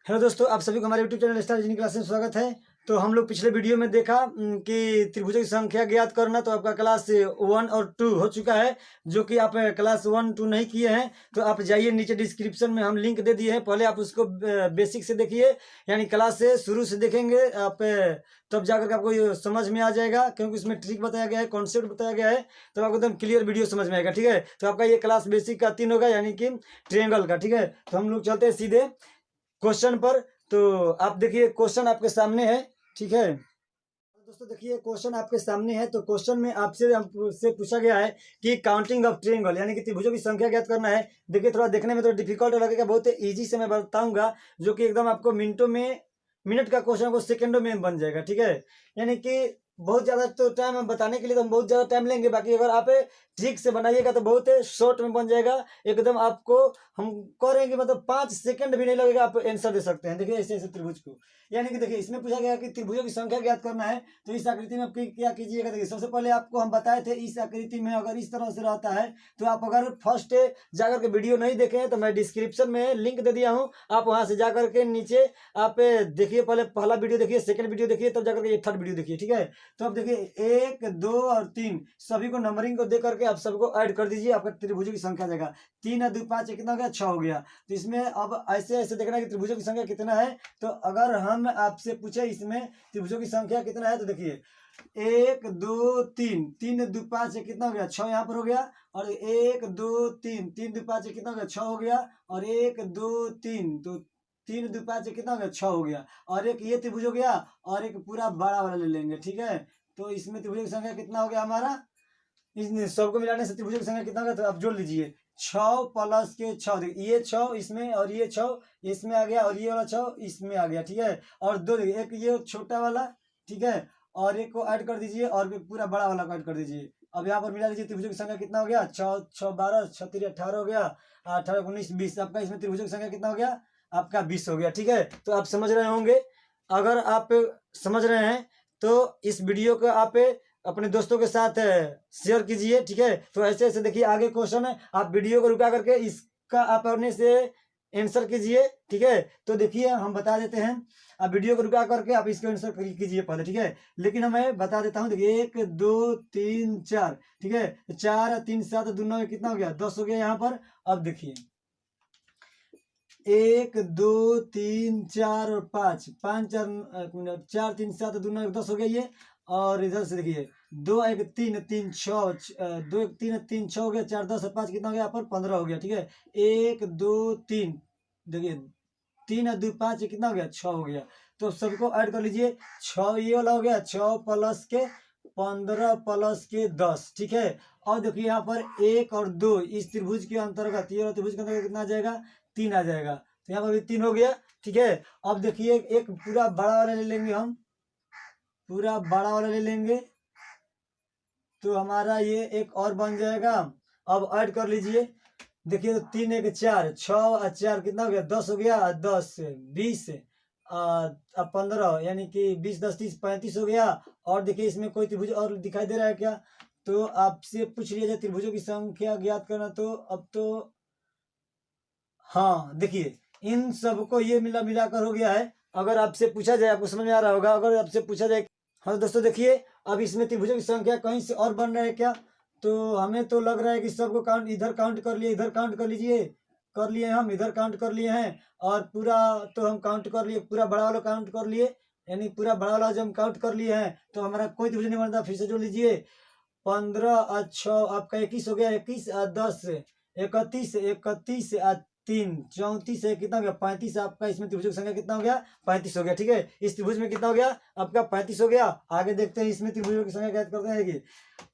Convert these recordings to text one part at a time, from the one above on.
Hello दोस्तों, आप सभी को हमारे YouTube channel star engineering class में स्वागत है। तो हम लोग पिछले वीडियो में देखा कि त्रिभुजों की संख्या ज्ञात करना, तो आपका क्लास 1 और 2 हो चुका है। जो कि आप क्लास 1 2 नहीं किए हैं तो आप जाइए, नीचे डिस्क्रिप्शन में हम लिंक दे दिए हैं, पहले आप उसको बेसिक से देखिए, यानी क्लास से शुरू से देखेंगे आप, तब जाकर के आपको ये समझ में आ जाएगा, क्योंकि उसमें ट्रिक बताया गया है, कॉन्सेप्ट बताया गया है, तो आपको एकदम क्लियर वीडियो समझ में आएगा। ठीक है, तो आपका ये क्लास बेसिक का 3 होगा, यानी कि ट्रायंगल का। ठीक है, तो हम लोग चलते हैं सीधे क्वेश्चन पर। तो आप देखिए, क्वेश्चन आपके सामने है। ठीक है दोस्तों, देखिए क्वेश्चन आपके सामने है। तो क्वेश्चन में आपसे पूछा गया है कि काउंटिंग ऑफ ट्रायंगल, यानी कि त्रिभुजों की संख्या ज्ञात करना है। देखिए, थोड़ा देखने में तो डिफिकल्ट लगेगा, बहुत इजी से मैं बताऊंगा, जो कि एकदम आपको मिनटों में, मिनट का क्वेश्चन को सेकंडों में बन जाएगा। ठीक है, यानी कि बहुत ज़्यादा तो टाइम हम बताने के लिए तो हम बहुत ज़्यादा टाइम लेंगे, बाकी अगर आप ठीक से बनाइएगा तो बहुत शॉर्ट में बन जाएगा एकदम। आपको हम करेंगे, मतलब 5 सेकंड भी नहीं लगेगा, आप आंसर दे सकते हैं। देखिए, ऐसे ऐसे त्रिभुज को, यानी कि देखिए इसमें पूछा गया कि त्रिभुजों की संख्या ज्ञात करना है। तो इस आकृति में आप क्या कीजिएगा, देखिए सबसे पहले आपको हम बताए थे, इस आकृति में अगर इस तरह से रहता है, तो आप अगर फर्स्ट जाकर के वीडियो नहीं देखे हैं तो मैं डिस्क्रिप्शन में लिंक दे दिया हूँ, आप वहां से जाकर के नीचे आप देखिए, पहले पहला वीडियो देखिए, सेकंड वीडियो देखिए, तब जाकर के ये थर्ड वीडियो देखिए। ठीक है, तो अब देखिए 1 2 और 3 सभी को नंबरिंग को दे करके आप सबको ऐड कर दीजिए, आपका त्रिभुजों की संख्या देगा। 3 और 2 5 कितना हो गया, 6 हो गया। तो इसमें अब ऐसे ऐसे देखना है कि त्रिभुजों की संख्या कितना है। तो अगर हम आपसे पूछे इसमें त्रिभुजों की संख्या कितना है, तो देखिए 1 2 3 3 2 5 कितना हो गया, 6 यहाँ पर हो गया। और 1 2 3 3 2 5 कितना हो गया, 6 हो गया। और 1 2 3 तो 3 2 5 कितना हो गया, 6 हो गया। और एक ये त्रिभुज हो गया, और एक पूरा बड़ा वाला ले लेंगे। ठीक है, तो इसमें त्रिभुजों की संख्या कितना हो गया हमारा, इन सबको मिलाने से त्रिभुजों की संख्या कितना होगा, तो आप जोड़ लीजिए। 6 प्लस के 6, देखिए ये 6 इसमें, और ये 6 इसमें आ गया, और ये वाला 6 इसमें आ गया। ठीक है, और दो देखिए, एक ये छोटा वाला, ठीक है, और एक को ऐड कर दीजिए, और एक पूरा बड़ा वाला को ऐड कर दीजिए। अब यहाँ पर मिला लीजिए, त्रिभुजों की संख्या कितना हो गया, 6 6 12 6 3 18 हो गया, 18 19 20, आपका इसमें त्रिभुजों की संख्या कितना हो गया, आपका 20 हो गया। ठीक है, तो आप समझ रहे होंगे। अगर आप समझ रहे हैं तो इस वीडियो को आप अपने दोस्तों के साथ शेयर कीजिए। ठीक है, तो ऐसे ऐसे देखिए आगे क्वेश्चन है, आप वीडियो को रुका करके इसका आप अपने से आंसर कीजिए। ठीक है, तो देखिए हम बता देते हैं, आप वीडियो को रुका करके आप इसका आंसर कीजिए पहले। ठीक है, लेकिन मैं बता देता हूँ, देखिए 1 2 3 4, ठीक है, 4 3 7 2 9 कितना हो गया, 10 हो गया यहाँ पर। अब देखिए 1 2 3 4 और 5 5 4 मिनट 4 3 7 2 9 10 हो गया ये। और इधर से देखिए 2 1 3 3 6 2 1 3 3 6 हो गया, 4 10 5 कितना हो गया, यहाँ पर 15 हो गया। ठीक है, 1 2 3, देखिए 3 और 2 5 कितना हो गया, 6 हो गया। तो सबको ऐड कर लीजिए, 6 ये वाला हो गया, 6 प्लस के 15 प्लस के 10। ठीक है, और देखिए यहाँ पर 1 और 2 इस त्रिभुज के अंतर्गत, ये त्रिभुज के अंतर्गत कितना आ जाएगा, 3 आ जाएगा। तो यहाँ पर भी 3 हो गया। ठीक है, अब देखिए एक पूरा बड़ा वाला ले लेंगे, हम पूरा बड़ा वाला ले लेंगे, तो हमारा ये एक और बन जाएगा। अब ऐड कर लीजिए, देखिए तो 3 1 4 6 और 4 कितना हो गया, 10 हो गया, 10 20 अब 15, यानी कि 20 10 30 35 हो गया। और देखिए इसमें कोई त्रिभुज और दिखाई दे रहा है क्या, तो आपसे पूछ लिया जाए त्रिभुजों की संख्या ज्ञात करना, तो अब तो हाँ, देखिए इन सबको ये मिलाकर हो गया है। अगर आपसे पूछा जाए, आपको समझ में आ रहा होगा, अगर आपसे पूछा जाए, हाँ दोस्तों देखिए, अब इसमें त्रिभुजों की संख्या कहीं से और बन रहा है क्या, तो हमें तो लग रहा है कि सबको काउंट, इधर काउंट कर लिए, इधर काउंट कर लीजिए, कर लिए हम, इधर काउंट कर लिए हैं, और पूरा तो हम काउंट कर लिए, पूरा बड़ा वाला काउंट कर लिए, यानी पूरा बड़ा वाला जब हम काउंट कर लिए हैं तो हमारा कोई त्रिभुज नहीं बनता। फिर से जोड़ लीजिए, 15 और 6 आपका 21 हो गया, 21 और 10 31 31 और 3 34 है, कितना हो गया, 35। आपका इसमें त्रिभुज की संख्या कितना हो गया, 35 हो गया। ठीक है, इस त्रिभुज में कितना हो गया, आपका 35 हो गया। आगे देखते हैं इसमें त्रिभुजों की संख्या ज्ञात करते हैं।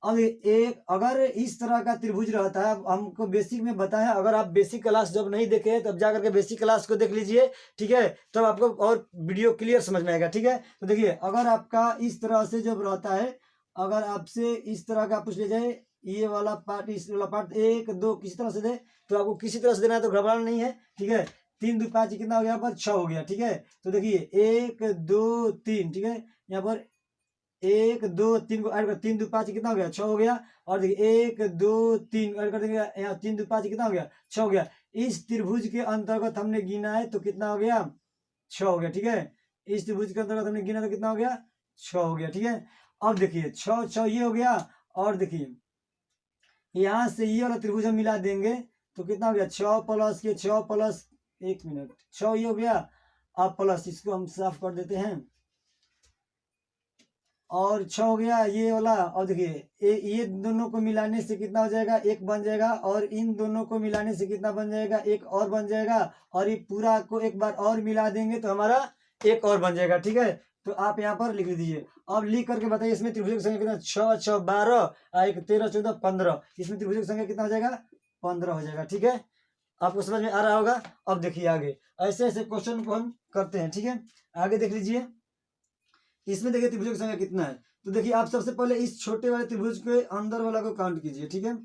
अब एक अगर इस तरह का त्रिभुज रहता है, हमको बेसिक में बताया, अगर आप बेसिक क्लास जब नहीं देखे तब जाकर के बेसिक क्लास को देख लीजिए। ठीक है, तब आपको और वीडियो क्लियर समझ में आएगा। ठीक है, तो देखिए अगर आपका इस तरह से जब रहता है, अगर आपसे इस तरह का पूछ लिया जाए, ये वाला पार्ट, इस वाला पार्ट 1 2 किसी तरह से दे, तो आपको किसी तरह से देना है, तो घबराना नहीं है। ठीक है, 3 2 5 कितना हो गया, यहाँ पर 6 हो गया। ठीक है, तो देखिए 1 2 3, ठीक है, यहाँ पर 1 2 3 को ऐड कर, 3 2 5 कितना हो गया, 6 हो गया। और देखिए 1 2 3 ऐड कर देंगे, यहाँ 3 2 5 कितना हो गया, 6 हो गया। इस त्रिभुज के अंतर्गत हमने गिना है, तो कितना हो गया, 6 हो गया, ठीक है। इस त्रिभुज के अंतर्गत हमने गिना तो कितना हो गया, 6 हो गया, ठीक है। अब देखिए 6 6 ये हो गया, और देखिए यहाँ से ये वाला त्रिभुज हम मिला देंगे तो कितना हो गया, 6 प्लस के 6 प्लस, 1 मिनट, 6 ये हो गया। अब प्लस इसको हम साफ कर देते हैं, और 6 हो गया ये वाला। और देखिए ये दोनों को मिलाने से कितना हो जाएगा, 1 बन जाएगा, और इन दोनों को मिलाने से कितना बन जाएगा, 1 और बन जाएगा, और ये पूरा को एक बार और मिला देंगे तो हमारा 1 और बन जाएगा, ठीक है। तो आप यहाँ पर लिख दीजिए। अब लिख करके बताइए इसमें त्रिभुज की संख्या कितना, 6 6 12, 1 13 14 15, इसमें त्रिभुज की संख्या कितना हो जाएगा, 15 हो जाएगा, ठीक है। आपको समझ में आ रहा होगा। अब देखिए आगे ऐसे ऐसे क्वेश्चन को हम करते हैं, ठीक है। आगे देख लीजिए, इसमें देखिए त्रिभुज की संख्या कितना है। तो देखिए आप सबसे पहले इस छोटे वाले त्रिभुज के अंदर वाला को काउंट कीजिए, ठीक है।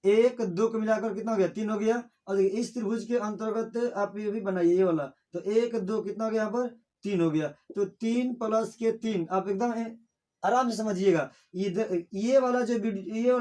1 2 को मिलाकर कितना हो गया, 3 हो गया। और देखिए इस त्रिभुज के अंतर्गत आप ये भी बनाइए, ये वाला, तो 1 2 कितना हो गया, यहाँ पर 3 हो गया। तो 3 प्लस के 3, आप एकदम आराम से समझिएगा। इधर ये वाला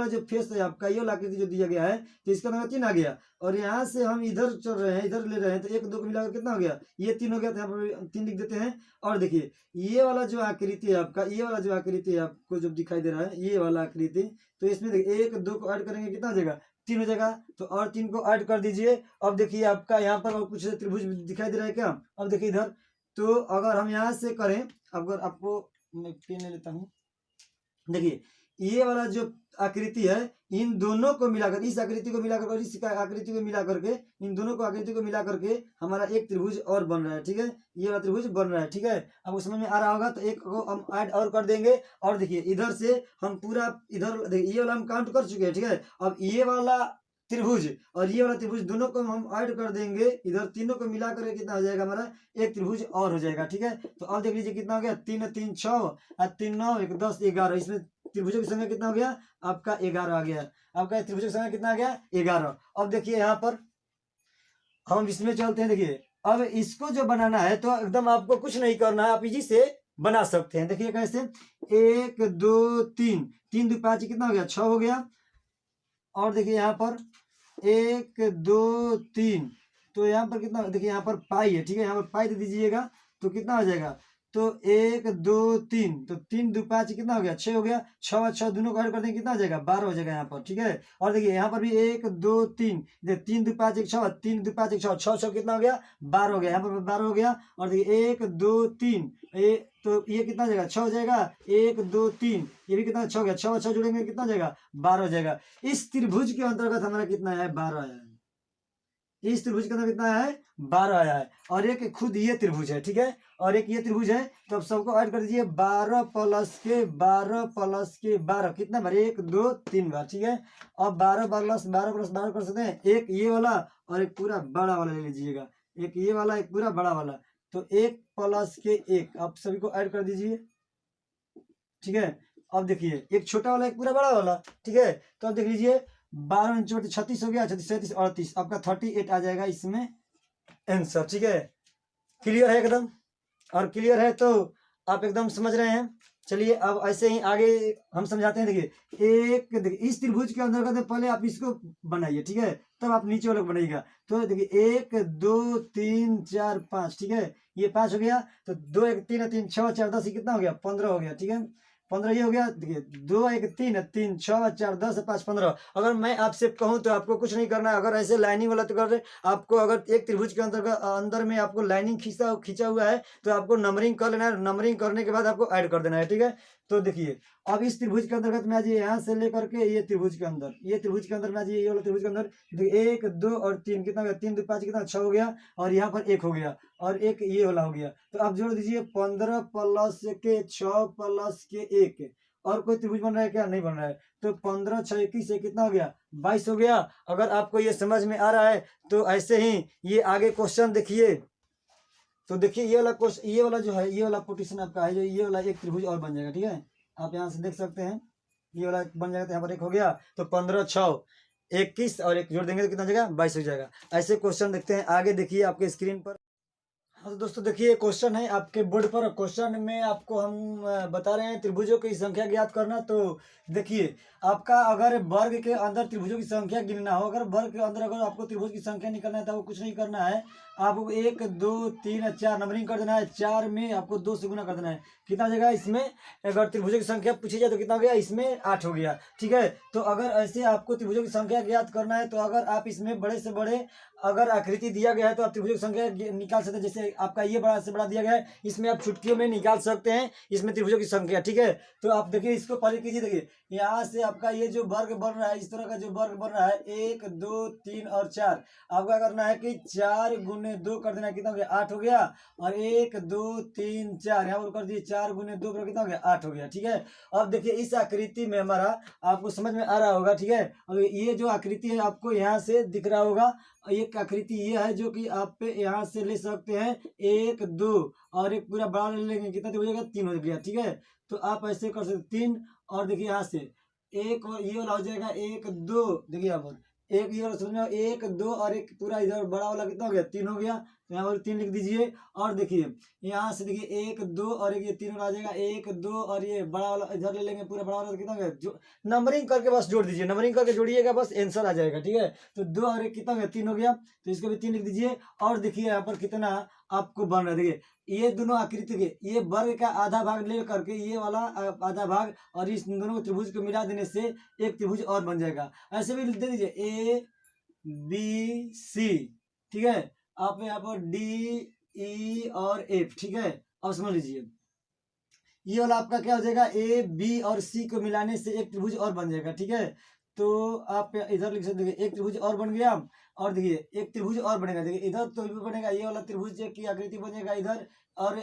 जो फेस है आपका, ये वाला आकृति जो दिया गया है, तो इसका नंबर 3 आ गया। और यहाँ से हम इधर चल रहे हैं, इधर ले रहे हैं, तो 1 2 को मिलाकर कितना हो गया, ये 3 हो गया। तो यहाँ पर 3 लिख देते हैं। और देखिए ये वाला जो आकृति है आपका, ये वाला जो आकृति है आपको जो दिखाई दे रहा है, ये वाला आकृति, तो इसमें देखिए 1 2 को ऐड करेंगे कितना हो जाएगा, 3 हो जाएगा। तो और 3 को ऐड कर दीजिए। अब देखिए आपका यहाँ पर और कुछ त्रिभुज दिखाई दे रहा है क्या। अब देखिए इधर, तो अगर हम यहाँ से करें, अगर आपको मैं पेन ले लेता हूँ, देखिए ये वाला जो आकृति है, इन दोनों को मिलाकर, इस आकृति को मिलाकर और इस आकृति को मिला करके, इन दोनों को आकृति को मिला करके हमारा एक त्रिभुज और बन रहा है, ठीक है। ये वाला त्रिभुज बन रहा है, ठीक है। अब समझ में आ रहा होगा। तो एक को हम ऐड और कर देंगे। और देखिए इधर से हम पूरा, इधर देखिए ये वाला हम काउंट कर चुके हैं, ठीक है। अब ये वाला त्रिभुज और ये वाला त्रिभुज दोनों को हम ऐड कर देंगे, इधर तीनों को मिला करके कितना हो जाएगा, हमारा एक त्रिभुज और हो जाएगा, ठीक है। तो अब देख लीजिए कितना हो गया, 3 3 6 और 3 9 1 10 11, इसमें त्रिभुजों की संख्या कितना हो गया, आपका 11 आ गया। आपका त्रिभुजों की संख्या कितना आ गया, 11। अब देखिए यहाँ पर हम इसमें चलते हैं। देखिए अब इसको जो बनाना है तो एकदम आपको कुछ नहीं करना है, आप इजी से बना सकते हैं। देखिए कैसे, 1 2 3, 3 2 5 कितना हो गया, 6 हो गया। और देखिए यहाँ पर 1 2 3, तो यहाँ पर कितना, देखिए यहाँ पर पाई है, ठीक है। यहाँ पर पाई दे दीजिएगा तो कितना हो जाएगा, तो 1 2 3, तो 3 2 5 कितना हो गया, 6 हो गया। 6 और 6 दोनों को ऐड कर देंगे कितना हो जाएगा, 12 हो जाएगा यहाँ पर, ठीक है। और देखिए यहाँ पर भी 1 2 3, 3 2 5 1 6, 3 2 5 1 6, 6 6 कितना हो गया, 12 हो गया। यहाँ पर 12 हो गया। और देखिए 1 2 3, तो ये कितना हो जाएगा, 6 हो जाएगा। 1 2 3, ये भी कितना, 6 हो गया। 6 और 6 जुड़ेंगे कितना हो जाएगा, 12 हो जाएगा। इस त्रिभुज के अंतर्गत हमारा कितना है, 12 आया है। इस त्रिभुज के अंदर कितना है, 12 आया है। और एक खुद ये त्रिभुज है, ठीक है। और एक ये त्रिभुज है, तो अब सबको ऐड कर दीजिए, 12 प्लस के 12 प्लस के 12 कितना बार, 1 2 3 बार, ठीक है। अब 12 प्लस 12 कर सकते हैं, एक ये वाला और एक पूरा बड़ा वाला ले लीजिएगा, एक ये वाला एक पूरा बड़ा वाला। तो 1 प्लस के 1 आप सभी को ऐड कर दीजिए, ठीक है। अब देखिए एक छोटा वाला एक पूरा बड़ा वाला, ठीक है। तो अब देख लीजिए 12 चौटी 36 हो गया, 36 37 38, आपका 38 आ जाएगा इसमें आंसर, ठीक है। क्लियर है एकदम। और क्लियर है तो आप एकदम समझ रहे हैं। चलिए अब ऐसे ही आगे हम समझाते हैं। देखिए इस त्रिभुज के अंदर पहले आप इसको बनाइए, ठीक है, तब आप नीचे वाला बनाइएगा। तो देखिए 1 2 3 4 5, ठीक है, ये 5 हो गया। तो 2 1 3 3 6 4 10, कितना हो गया, 15 हो गया, ठीक है। 15 ये हो गया। देखिए 2 1 3 3 6 4 10 5 15। अगर मैं आपसे कहूं तो आपको कुछ नहीं करना है। अगर ऐसे लाइनिंग वाला तो कर रहे, आपको अगर एक त्रिभुज के अंदर में आपको लाइनिंग खींचा हुआ है तो आपको नंबरिंग कर लेना है। नंबरिंग करने के बाद आपको ऐड कर देना है, ठीक है। तो देखिए अब इस त्रिभुज के अंतर्गत में आ जाइए, यहाँ से लेकर के ये त्रिभुज के अंदर, ये त्रिभुज के अंदर में आ जाइए, ये वाला त्रिभुज के अंदर। देखिए 1 2 और 3 कितना हो गया, 3 2 5 कितना, 6 हो गया। और यहाँ पर 1 हो गया और एक ये वाला हो गया। तो आप जोड़ दीजिए 15 प्लस के 6 प्लस के 1। और कोई त्रिभुज बन रहा है क्या, नहीं बन रहा है। तो 15 6 21 से कितना हो गया, 22 हो गया। अगर आपको ये समझ में आ रहा है तो ऐसे ही ये आगे क्वेश्चन देखिए। तो देखिए ये वाला क्वेश्चन, ये वाला जो है, ये वाला पोजीशन आपका है, जो ये वाला एक त्रिभुज और बन जाएगा, ठीक है। आप यहाँ से देख सकते हैं ये वाला बन जाएगा। तो यहाँ पर 1 हो गया। तो 15 6 21 और 1 जोड़ देंगे तो कितना हो जाएगा, 22 हो जाएगा। ऐसे क्वेश्चन देखते हैं आगे। देखिए आपके स्क्रीन पर। हाँ तो दोस्तों देखिए क्वेश्चन है आपके बोर्ड पर। क्वेश्चन में आपको हम बता रहे हैं त्रिभुजों की संख्या ज्ञात करना। तो देखिए आपका अगर वर्ग के अंदर त्रिभुजों की संख्या गिनना हो, अगर वर्ग के अंदर अगर आपको त्रिभुज की संख्या निकालना है तो आपको कुछ नहीं करना है, आपको 1 2 3 4 नंबरिंग कर देना है। 4 में आपको 2 से गुना कर देना है, कितना हो जाएगा इसमें। अगर त्रिभुजों की संख्या पूछी जाए तो कितना हो गया, इसमें 8 हो गया। ठीक है, तो अगर ऐसे आपको त्रिभुजों की संख्या ज्ञात करना है तो अगर आप इसमें बड़े से बड़े अगर आकृति दिया गया है तो आप त्रिभुज की संख्या निकाल सकते हैं। जैसे आपका ये बड़ा से बड़ा दिया गया है, इसमें आप चुटकियों में निकाल सकते हैं इसमें त्रिभुजों की संख्या। ठीक है, तो आप देखिए इसको पहले कीजिए। देखिए यहाँ से आपका ये जो वर्ग बन रहा है, इस तरह का जो वर्ग बन रहा है 1 2 3 और 4, आपका करना है कि 4 गुने 2 कर देना है, कितना हो गया 8 हो गया। और 1 2 3 4 यहाँ पर कर दिए, 4 गुने 2 पर कितना हो गया 8 हो गया। ठीक है, अब देखिए इस आकृति में हमारा आपको समझ में आ रहा होगा। ठीक है, अब ये जो आकृति है आपको यहाँ से दिख रहा होगा, एक आकृति ये है जो कि आप पे यहाँ से ले सकते हैं 1 2 और एक पूरा बड़ा ले लेंगे, कितना हो जाएगा 3 हो गया। ठीक है, तो आप ऐसे कर सकते 3, और देखिए यहाँ से एक और ये वाला हो जाएगा 1 2, देखिए यहाँ पर एक ये वाला समझ में 1 2 और एक पूरा इधर बड़ा वाला कितना हो गया 3 हो गया, तो यहाँ पर 3 लिख दीजिए। और देखिए यहाँ से देखिए 1 2 और एक ये 3 वाला आ जाएगा, 1 2 और ये बड़ा वाला इधर ले लेंगे, पूरा बड़ा वाला कितना हो गया, जो नंबरिंग करके बस जोड़ दीजिए, नंबरिंग करके जोड़िएगा बस आंसर आ जाएगा। ठीक है, तो 2 और एक कितना हो गया 3 हो गया, तो इसको भी 3 लिख दीजिए। और देखिए यहाँ पर कितना आपको बन रहा है, देखिए ये दोनों आकृति के ये वर्ग का आधा भाग ले करके ये वाला आधा भाग और इस दोनों को त्रिभुज को मिला देने से एक त्रिभुज और बन जाएगा। ऐसे भी दे दीजिए ए बी सी। ठीक है, आप यहाँ पर डी ई और एफ। ठीक है, अब समझ लीजिए ये वाला आपका क्या हो जाएगा, ए बी और सी को मिलाने से एक त्रिभुज और बन जाएगा। ठीक है, तो आप इधर लिख सकते हैं एक त्रिभुज और बन गया। और देखिए एक त्रिभुज और बनेगा, देखिए इधर तो भी बनेगा, ये वाला त्रिभुज की आकृति बनेगा इधर, और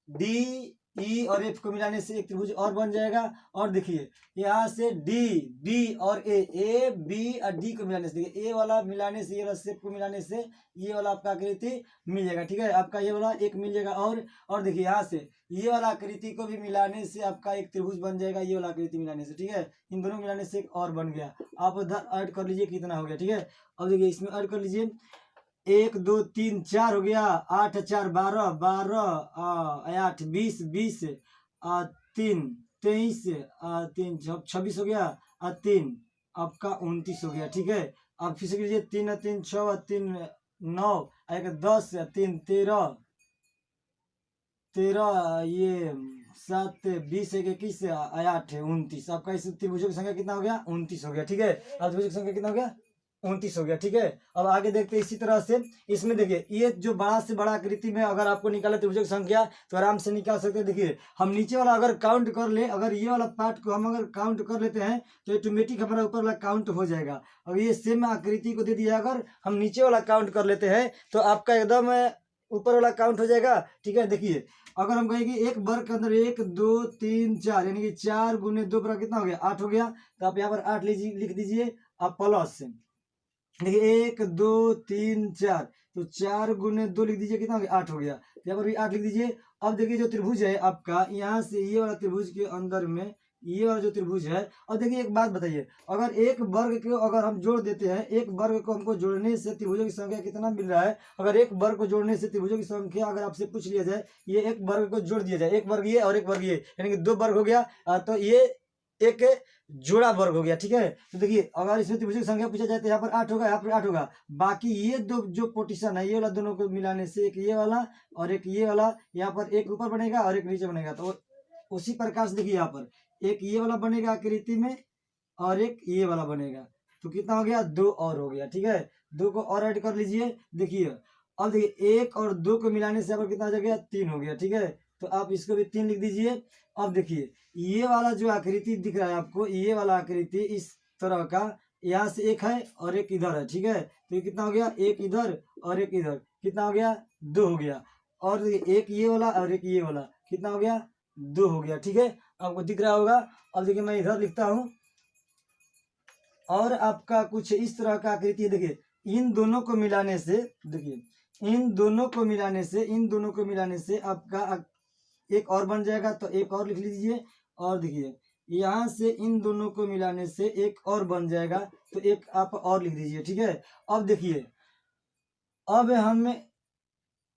डी ई और एफ को मिलाने से एक त्रिभुज और बन जाएगा। और देखिए यहाँ से डी बी और ए बी और डी को मिलाने से, देखिए ए वाला मिलाने से ये वाला शेप को मिलाने से ये वाला आपका आकृति मिल जाएगा। ठीक है, आपका ये वाला एक मिल जाएगा। और देखिए यहाँ से ये वाला आकृति को भी मिलाने से आपका एक त्रिभुज बन जाएगा, ये वाला आकृति मिलाने से। ठीक है, इन दोनों मिलाने से एक और बन गया। आप उधर ऐड कर लीजिए कितना हो गया। ठीक है, अब देखिए इसमें ऐड कर लीजिए 1 2 3 4 हो गया, 8 4 12 12 8 20 20 3 23 3 26 हो गया, 3 आपका 29 हो गया। ठीक है, अब फिर से कीजिए 3 3 6 3 9 1 10 3 13 13 ये 7 20 1 21 8 29, आपका इस त्रिभुजों की संख्या कितना हो गया 29 हो गया। ठीक है, अब त्रिभुज की संख्या कितना हो गया 29 हो गया। ठीक है, अब आगे देखते हैं इसी तरह से इसमें देखिए ये जो बड़ा से बड़ा आकृति में अगर आपको निकाले त्रिभुजों की संख्या तो आराम से निकाल सकते हैं। देखिए हम नीचे वाला अगर काउंट कर ले, अगर ये वाला पार्ट को हम अगर काउंट कर लेते हैं तो ऑटोमेटिक हमारा ऊपर वाला काउंट हो जाएगा। अगर ये सेम आकृति को दे दिया, अगर हम नीचे वाला काउंट कर लेते हैं तो आपका एकदम ऊपर वाला काउंट हो जाएगा। ठीक है, देखिए अगर हम कहें कि एक वर्ग के अंदर 1 2 3 4 यानी कि 4 गुने 2 पर कितना हो गया 8 हो गया, तो आप यहाँ पर 8 लीजिए, लिख दीजिए आप प्लस। देखिए 1 2 3 4, तो 4 गुने 2 लिख दीजिए, कितना हो गया 8 हो गया, यहाँ पर भी 8 लिख दीजिए। अब देखिए जो त्रिभुज है आपका यहाँ से ये वाला त्रिभुज के अंदर में ये वाला जो त्रिभुज है, और देखिए एक बात बताइए, अगर एक वर्ग को अगर हम जोड़ देते हैं, एक वर्ग को हमको जोड़ने से त्रिभुजों की संख्या कितना मिल रहा है, अगर एक वर्ग को जोड़ने से त्रिभुजों की संख्या अगर आपसे पूछ लिया जाए, ये एक वर्ग को जोड़ दिया जाए, एक वर्ग ये और एक वर्ग ये यानी कि 2 वर्ग हो गया, तो ये एक जोड़ा वर्ग हो गया। ठीक है, तो देखिए अगर इसमें त्रिभुज की संख्या पूछा जाए तो यहाँ पर 8 होगा, यहाँ पर 8 होगा, बाकी ये दो जो पोजीशन है ये वाला दोनों को मिलाने से एक ये वाला और एक ये वाला, यहाँ पर एक ऊपर बनेगा और एक नीचे बनेगा। तो उसी प्रकार से देखिए यहाँ पर एक ये वाला बनेगा आकृति में और एक ये वाला बनेगा, तो कितना हो गया 2 और हो गया। ठीक है, 2 को और ऐड कर लीजिए। देखिए अब देखिए 1 और 2 को मिलाने से यहाँ पर कितना हो गया 3 हो गया। ठीक है, तो आप इसको भी 3 लिख दीजिए। अब देखिए ये वाला जो आकृति दिख रहा है आपको, ये वाला आकृति इस तरह का, यहाँ से एक है और एक इधर है। ठीक है, तो ये कितना हो गया, एक इधर और एक इधर, कितना हो गया 2 हो गया। और एक ये वाला और एक ये वाला, कितना हो गया 2 हो गया। ठीक है, आपको दिख रहा होगा। अब देखिए मैं इधर लिखता हूँ, और आपका कुछ इस तरह का आकृति, देखिए इन दोनों को मिलाने से, देखिए इन दोनों को मिलाने से आपका एक और बन जाएगा, तो एक और लिख लीजिए। और देखिए यहाँ से इन दोनों को मिलाने से एक और बन जाएगा, तो एक आप और लिख दीजिए। ठीक है, अब देखिए अब हम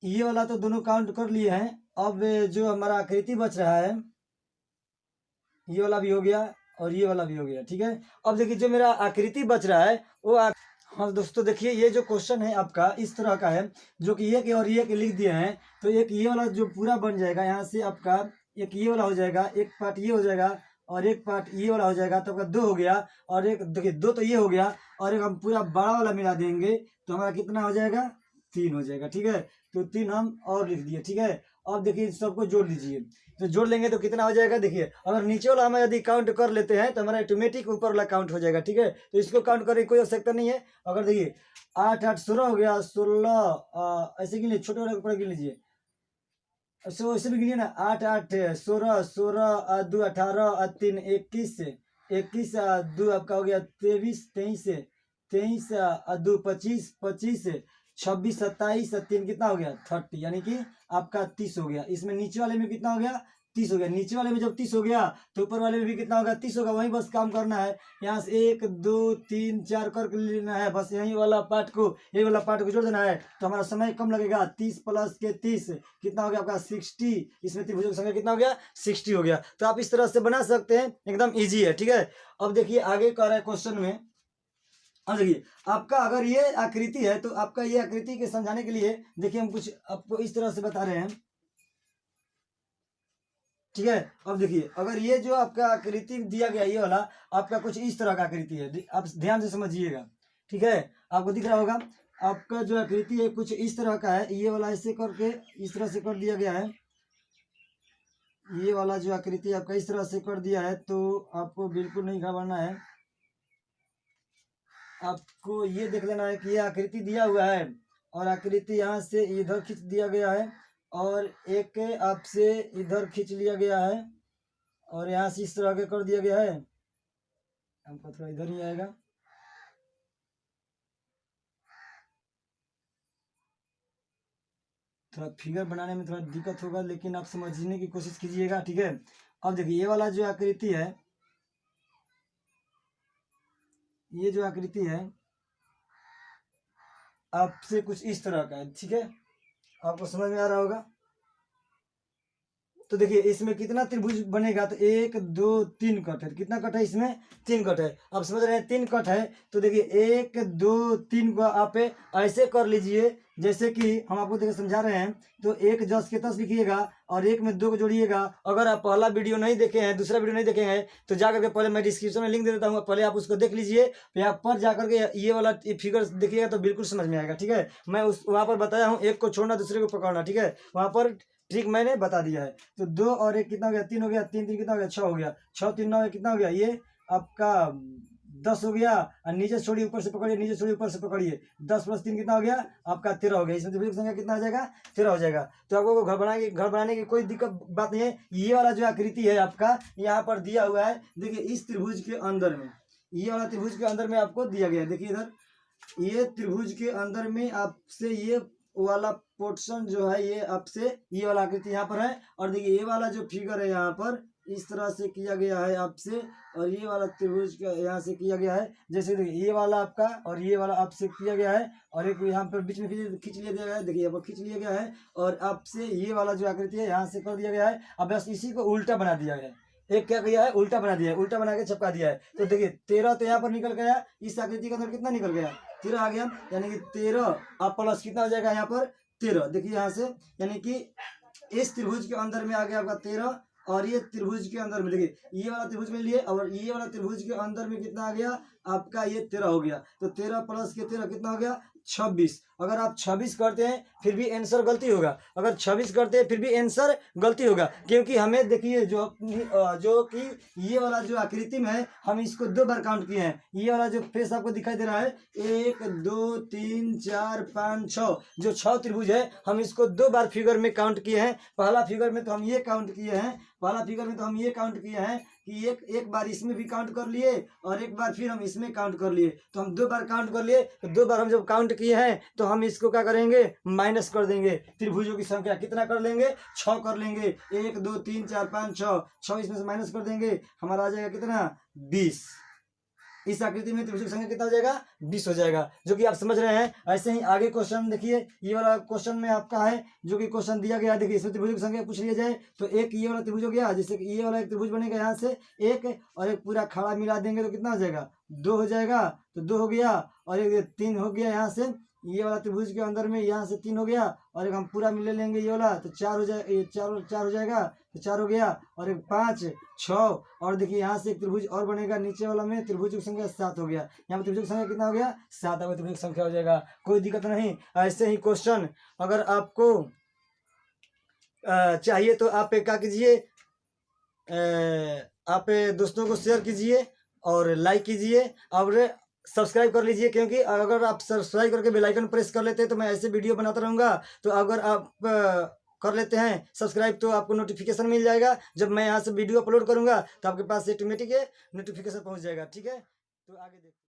ये वाला तो दोनों काउंट कर लिए हैं, अब जो हमारा आकृति बच रहा है ये वाला भी हो गया और ये वाला भी हो गया। ठीक है, अब देखिए जो मेरा आकृति बच रहा है वो हाँ दोस्तों देखिए, ये जो क्वेश्चन है आपका इस तरह का है, जो कि एक और एक लिख दिए हैं, तो एक ये वाला जो पूरा बन जाएगा, यहाँ से आपका एक ये वाला हो जाएगा, एक पार्ट ये हो जाएगा और एक पार्ट ये वाला हो जाएगा, तो आपका 2 हो गया। और एक देखिए 2 तो ये हो गया, और एक हम पूरा बड़ा वाला मिला देंगे तो हमारा कितना हो जाएगा, 3 हो जाएगा। ठीक है, तो 3 हम और लिख दिए। ठीक है, अब देखिए सबको जोड़ लीजिए, तो जोड़ लेंगे तो कितना हो जाएगा, देखिए अगर नीचे वाला हम यदि काउंट कर लेते हैं तो हमारा ऑटोमेटिक ऊपर वाला काउंट हो जाएगा। ठीक है, तो इसको काउंट करने की कोई आवश्यकता नहीं है। अगर देखिए 8 8 16 हो गया, 16 ऐसे गिन लीजिए, छोटे वाले ऊपर गिन लीजिए, ऐसे भी गिनिए ना, 8 8 16 16 2 18 3 21 21 2 आपका हो गया 23 23 23 2 25 25 26 27 3 कितना हो गया 30, यानी कि आपका 30 हो गया। इसमें नीचे वाले में कितना हो गया, 30 हो गया। नीचे वाले में जब 30 हो गया तो ऊपर वाले में भी कितना होगा, 30 होगा। वही बस काम करना है, यहाँ से 1 2 3 4 करके लेना है, बस यही वाला पार्ट को यही वाला पार्ट को जोड़ देना है, तो हमारा समय कम लगेगा। 30 प्लस के 30 कितना हो गया आपका 60, इसमें त्रिभुजों की संख्या कितना हो गया 60 हो गया। तो आप इस तरह से बना सकते हैं, एकदम ईजी है। ठीक है, अब देखिए आगे कह रहा है क्वेश्चन में, अब देखिए आपका अगर ये आकृति है तो आपका ये आकृति के समझाने के लिए देखिए हम कुछ आपको इस तरह से बता रहे हैं। ठीक है, अब देखिए अगर ये जो आपका आकृति दिया गया ये वाला आपका कुछ इस तरह का आकृति है, आप ध्यान से समझिएगा। ठीक है, आपको दिख रहा होगा आपका जो आकृति है कुछ इस तरह का है, ये वाला ऐसे करके इस तरह से कर दिया गया है। ये वाला जो आकृति आपका इस तरह से कर दिया है, तो आपको बिल्कुल नहीं घबराना है। आपको ये देख लेना है कि ये आकृति दिया हुआ है और आकृति यहाँ से इधर खींच दिया गया है और एक आपसे इधर खींच लिया गया है और यहाँ से इस तरह के कर दिया गया है। हमको थोड़ा इधर ही आएगा, थोड़ा फिगर बनाने में थोड़ा दिक्कत होगा, लेकिन आप समझने की कोशिश कीजिएगा। ठीक है, अब देखिए ये वाला जो आकृति है, ये जो आकृति है आपसे कुछ इस तरह का है। ठीक है, आपको समझ में आ रहा होगा। तो देखिए इसमें कितना त्रिभुज बनेगा, तो 1 2 3 कट है। कितना कट है इसमें, 3 कट है। आप समझ रहे हैं 3 कट है, तो देखिए 1 2 3 को आप ऐसे कर लीजिए जैसे कि हम आपको देखिए समझा रहे हैं। तो 1 10 के 10 लिखिएगा और 1 में 2 को जोड़िएगा। अगर आप पहला वीडियो नहीं देखे हैं, दूसरा वीडियो नहीं देखे हैं, तो जाकर के पहले मैं डिस्क्रिप्शन में लिंक दे देता हूँ, पहले आप उसको देख लीजिए। यहाँ पर जाकर के ये वाला फिगर देखिएगा तो बिल्कुल समझ में आएगा। ठीक है, मैं उस वहाँ पर बताया हूँ, एक को छोड़ना दूसरे को पकड़ना। ठीक है, वहाँ पर ट्रिक मैंने बता दिया है। तो 2 और 1 कितना हो गया, 3 हो गया, 3 3 कितना हो गया, 6 हो गया, 6 3 9 कितना हो गया, ये आपका 10 हो गया। और नीचे छोड़िए ऊपर से पकड़िए, नीचे छोड़िए ऊपर से पकड़िए, 10 प्लस 3 कितना हो गया आपका 13 हो गया। इसमें त्रिभुज की संख्या कितना आ जाएगा, 13 हो जाएगा। तो आपको घर बनाने की कोई दिक्कत बात नहीं है। ये वाला जो आकृति है आपका यहाँ पर दिया हुआ है, देखिए इस त्रिभुज के अंदर में, ये वाला त्रिभुज के अंदर में आपको दिया गया है। देखिए इधर ये त्रिभुज के अंदर में आपसे ये वाला पोर्शन जो है, ये आपसे ये वाला आकृति यहाँ पर है। और देखिए ये वाला जो फिगर है यहाँ पर इस तरह से किया गया है आपसे, और ये वाला त्रिभुज का यहाँ से किया गया है। जैसे देखिए ये वाला आपका और ये वाला आपसे किया गया है, और एक यहाँ पर बीच में खींच लिया गया है। देखिए यहाँ पर खींच लिया गया है, और आपसे ये वाला जो आकृति है यहाँ से कर दिया गया है। अब बस इसी को उल्टा बना दिया गया है। एक क्या किया है, उल्टा बना दिया है, उल्टा बना के चिपका दिया है। तो देखिए 13 तो यहाँ पर निकल गया, इस आकृति के अंदर कितना निकल गया, 13 आ गया। यानी कि 13 आप प्लस कितना हो जाएगा यहाँ पर 13। देखिए यहाँ से, यानी कि इस त्रिभुज के अंदर में आ गया आपका 13, और ये त्रिभुज के अंदर में देखिए ये वाला त्रिभुज में लिए, और ये वाला त्रिभुज के अंदर में कितना आ गया आपका, ये 13 हो गया। तो 13 प्लस के 13 कितना हो गया 26। अगर आप 26 करते हैं फिर भी आंसर गलती होगा, अगर 26 करते हैं फिर भी आंसर गलती होगा, क्योंकि हमें देखिए जो कि ये वाला जो आकृति में है हम इसको 2 बार काउंट किए हैं। ये वाला जो फेस आपको दिखाई दे रहा है 1 2 3 4 5 6, जो 6 त्रिभुज है हम इसको 2 बार फिगर में काउंट किए हैं। पहला फिगर में तो हम ये काउंट किए हैं, पहला फिगर में तो हम ये काउंट किए हैं कि एक बार इसमें भी काउंट कर लिए और एक बार फिर हम इसमें काउंट कर लिए। तो हम 2 बार काउंट कर लिए, तो 2 बार हम जब काउंट किए हैं तो हम इसको क्या करेंगे, माइनस कर देंगे। त्रिभुजों की संख्या कितना कर लेंगे, 6 कर लेंगे। 1 2 3 4 5 6 इसमें से माइनस कर देंगे, हमारा आ जाएगा कितना 20। इस आकृति में त्रिभुज की संख्या कितना हो जाएगा 20 हो जाएगा, जो कि आप समझ रहे हैं। ऐसे ही आगे क्वेश्चन देखिए, ये वाला क्वेश्चन में आपका है जो कि क्वेश्चन दिया गया, देखिए इसमें त्रिभुज की संख्या पूछ लिया जाए तो एक ये वाला त्रिभुज हो गया, जैसे कि ये वाला एक त्रिभुज बनेगा यहाँ से एक, और एक पूरा खड़ा मिला देंगे तो कितना हो जाएगा 2 हो जाएगा, तो 2 हो गया, और एक 3 हो गया यहाँ से, ये वाला त्रिभुज के अंदर में यहाँ से 3 हो गया, और एक हम पूरा मिले लेंगे ये वाला तो 4 हो जाएगा, ये 4 हो जाएगा तो 4 हो गया, और एक 5 6, और देखिए यहाँ से एक त्रिभुज और बनेगा नीचे वाला में, त्रिभुज की संख्या 7 हो गया, यहाँ पर त्रिभुज की संख्या कितना हो गया 7, अब त्रिभुज की संख्या हो जाएगा, कोई दिक्कत नहीं। ऐसे ही क्वेश्चन अगर आपको चाहिए तो आप क्या कीजिए, आप दोस्तों को शेयर कीजिए और लाइक कीजिए और सब्सक्राइब कर लीजिए, क्योंकि अगर आप सब्सक्राइब करके बेल आइकन प्रेस कर लेते हैं तो मैं ऐसे वीडियो बनाता रहूँगा। तो अगर आप कर लेते हैं सब्सक्राइब तो आपको नोटिफिकेशन मिल जाएगा, जब मैं यहाँ से वीडियो अपलोड करूँगा तो आपके पास ऑटोमेटिक नोटिफिकेशन पहुँच जाएगा। ठीक है, तो आगे देखते